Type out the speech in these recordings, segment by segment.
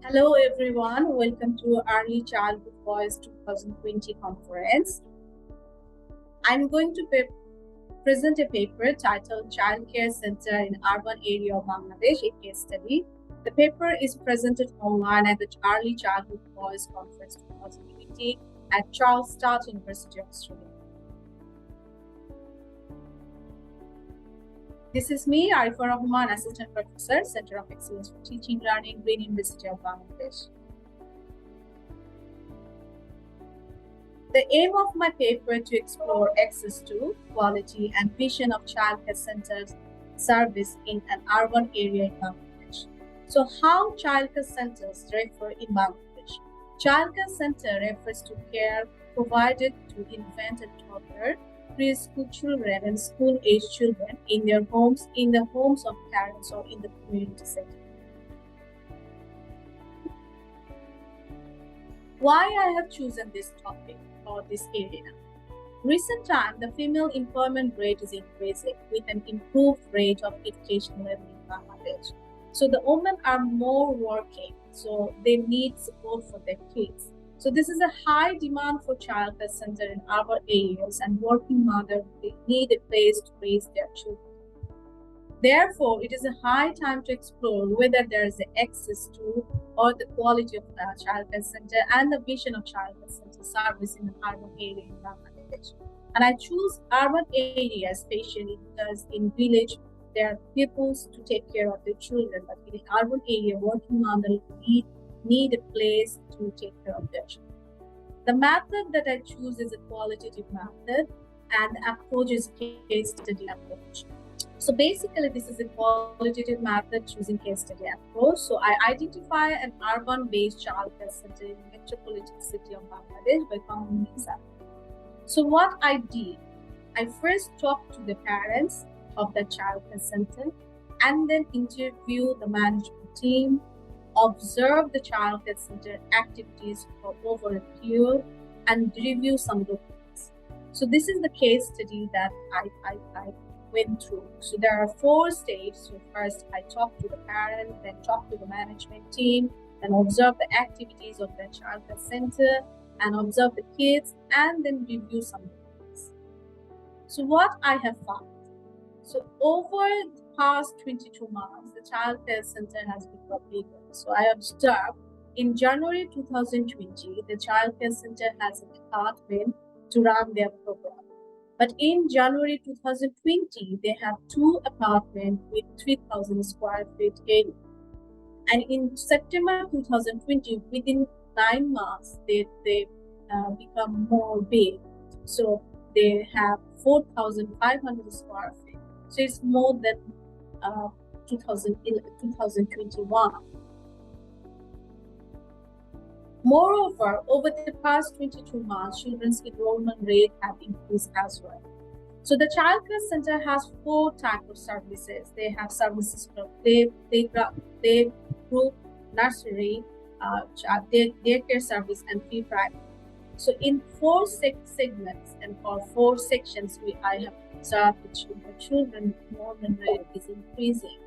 Hello everyone, welcome to Early Childhood Voice 2020 conference. I'm going to present a paper titled Childcare Center in Urban Area of Bangladesh, a case study. The paper is presented online at the Early Childhood Voice Conference 2020 at Sturt University of Australia. This is me, Arifa Rahman, Assistant Professor, Center of Excellence for Teaching Learning, Green University of Bangladesh. The aim of my paper to explore access to, quality, and vision of childcare centers service in an urban area in Bangladesh. So how childcare centers refer in Bangladesh? Childcare center refers to care provided to infant and toddler, preschool children and school-age children in their homes, in the homes of parents or in the community setting. Why I have chosen this topic or this area? Recent time, the female employment rate is increasing with an improved rate of education level in Bangladesh. So the women are more working, so they need support for their kids. So this is a high demand for childcare center in urban areas, and working mothers need a place to raise their children. Therefore, it is a high time to explore whether there is access to or the quality of the childcare center and the vision of childcare center service in the urban area in Bangladesh. And I choose urban areas especially because in village there are people to take care of their children, but in an urban area, working mothers need a place to take care of their children. The method that I choose is a qualitative method, and the approach is case study approach. So basically, this is a qualitative method choosing case study approach. So I identify an urban-based childcare center in the metropolitan city of Bangladesh by counting example. So what I did, I first talked to the parents of the childcare center and then interview the management team, observe the childcare center activities for over a period, and review some documents. So this is the case study that I went through. So there are 4 stages. So first I talk to the parent, then talk to the management team, then observe the activities of the childcare center and observe the kids, and then review some documents. So what I have found. So over the past 22 months, the childcare center has become bigger. So I observed in January 2020, the childcare center has an apartment to run their program. But in January 2020, they have 2 apartments with 3,000 square feet area. And in September 2020, within 9 months, they become more big. So they have 4,500 square feet. So it's more than 2021. Moreover, over the past 22 months, children's enrollment rate have increased as well. So the childcare center has 4 types of services. They have services for play group, nursery, daycare service, and free private. So in 4 segments and for 4 sections, I have observed the children enrollment rate is increasing.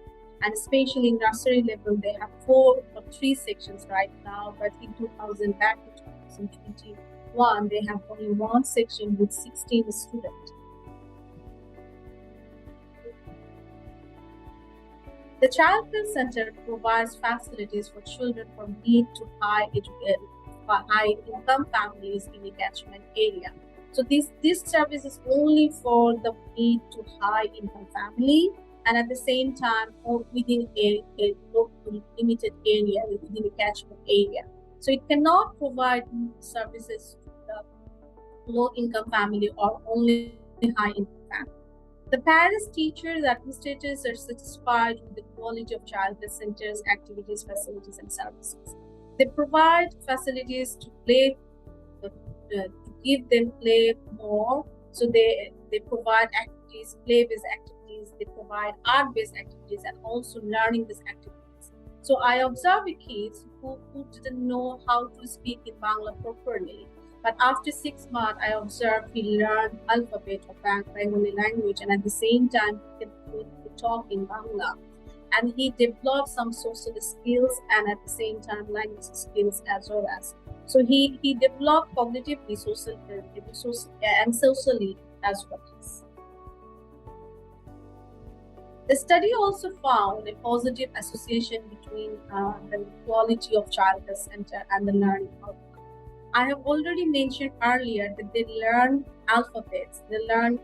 And especially in nursery level, they have 4 or 3 sections right now, but in 2021, they have only 1 section with 16 students. The childcare center provides facilities for children from mid to high income families in the catchment area. So this service is only for the mid to high income family, and at the same time within a local limited area, within the catchment area. So it cannot provide services to the low income family or only high income family. The parents, teachers, administrators are satisfied with the quality of childcare centers, activities, facilities, and services. They provide facilities to play, to give them play more. So they provide activities, play-based activities, they provide art-based activities, and also learning-based activities. So I observed kids who didn't know how to speak in Bangla properly. But after 6 months, I observed he learned alphabet of Bengali language, and at the same time, he could talk in Bangla. and he developed some social skills and at the same time language skills as well as. So he developed cognitively, and socially as well as. The study also found a positive association between the quality of childcare center and the learning outcome. I have already mentioned earlier that they learn alphabets, they learn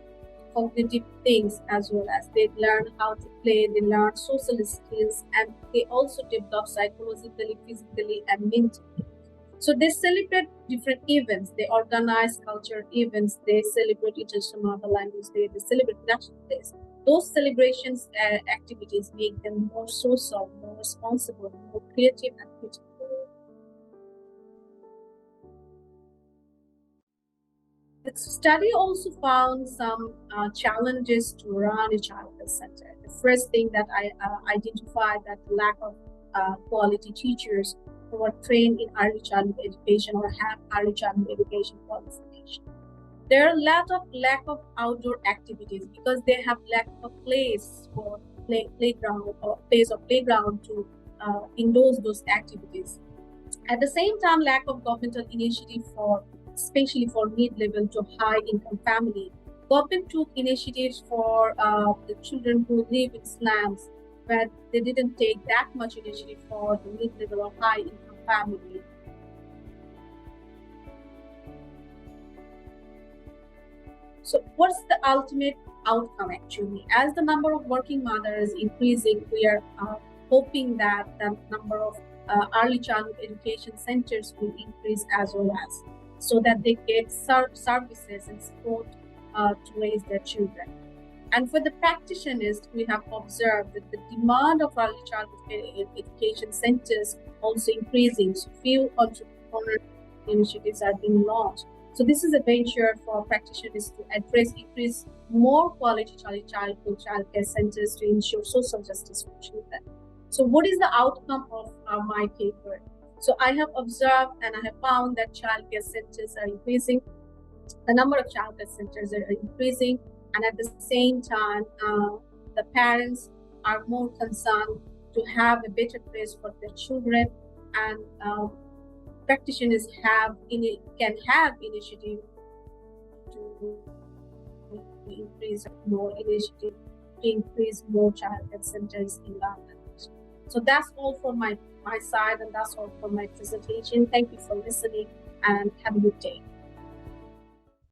cognitive things as well as they learn how to play, they learn social skills, and they also develop psychologically, physically, and mentally. So they celebrate different events, they organize cultural events, they celebrate International Mother Language Day, they celebrate national days. Those celebrations activities make them more social, more responsible, more creative, and critical. The study also found some challenges to run a childcare center. The first thing that I identified that the lack of quality teachers who are trained in early childhood education or have early childhood education qualification. There are a lot of lack of outdoor activities because they have lack of place for playground or place of playground to indorse those activities. At the same time, lack of governmental initiative for especially for mid-level to high-income family. Government took initiatives for the children who live in slums, but they didn't take that much initiative for the mid-level or high-income family. So what's the ultimate outcome actually? As the number of working mothers is increasing, we are hoping that the number of early childhood education centers will increase as well as, so that they get services and support to raise their children. And for the practitioners, we have observed that the demand of early childhood education centers also increasing. So few entrepreneurial initiatives are being launched. So this is a venture for practitioners to increase more quality childhood childcare centers to ensure social justice for children. So what is the outcome of my paper? So I have observed and I have found that childcare centers are increasing. The number of childcare centers are increasing, and at the same time, the parents are more concerned to have a better place for their children, and practitioners can have initiative to increase more childcare centers in London. So that's all for my side, and that's all for my presentation. Thank you for listening, and have a good day.